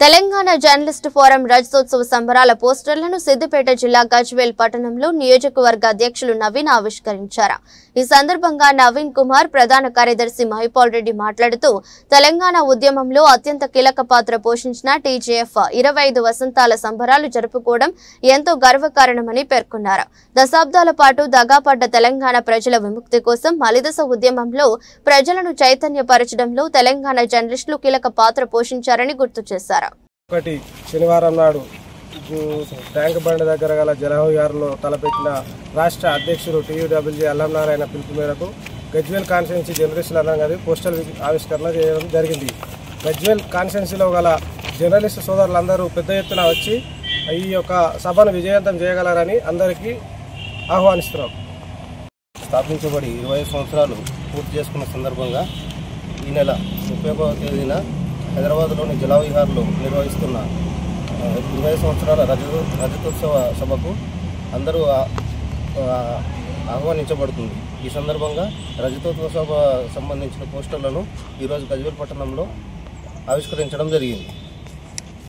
Telangana journalist forum రజతోత్సవ సంబరాల పోస్టర్లను సిద్దిపేట జిల్లా గజ్వేల్ పట్టణంలో నియోజకవర్గ అధ్యక్షులు నవీన్ ఆవిష్కరించారు. ఈ సందర్భంగా నవీన్ కుమార్ ప్రధాన కార్యదర్శి మహిపాల్ రెడ్డి మాట్లాడుతూ తెలంగాణ ఉద్యమంలో అత్యంత కీలక పాత్ర పోషించిన టీజేఎఫ్ 25 వసంతాల సంబరాలు జరుపుకోవడం ఎంతో గర్వకారణమని పేర్కొన్నారు. దశాబ్దాల పాటు దగాపడ్డ తెలంగాణ ప్రజల విముక్తి కోసం మలిదశ ఉద్యమంలో ప్రజలను చైతన్యపరచడంలో తెలంగాణ జర్నలిస్టులు కీలక పాత్ర పోషించారని గుర్తు చేశారు. ఒకటి శనివారం నాడు ట్యాంక్ బండ్ దగ్గర గల జలహోయార్లో తలపెట్టిన రాష్ట్ర అధ్యక్షుడు TUWJ అల్లం నారాయణ పిలుపు మేరకు గజ్వేల్ కాన్స్టిట్యున్సీ జర్నలిస్టులు అన్నది పోస్టల్ ఆవిష్కరణ చేయడం జరిగింది. గజ్వేల్ కాన్స్టిట్యున్సీలో గల జర్నలిస్టు సోదరులందరూ పెద్ద ఎత్తున వచ్చి ఈ యొక్క సభను విజయవంతం చేయగలరని అందరికీ ఆహ్వానిస్తున్నాం. స్థాపించబడి 20 సంవత్సరాలు పూర్తి చేసుకున్న సందర్భంగా ఈ నెల 31వ తేదీన హైదరాబాద్లోని జలవిహార్లో నిర్వహిస్తున్న 20 సంవత్సరాల రజతోత్సవ సభకు అందరూ ఆహ్వానించబడుతుంది. ఈ సందర్భంగా రజతోత్సవ సభ సంబంధించిన పోస్టర్లను ఈరోజు గజ్వేల్ పట్టణంలో ఆవిష్కరించడం జరిగింది.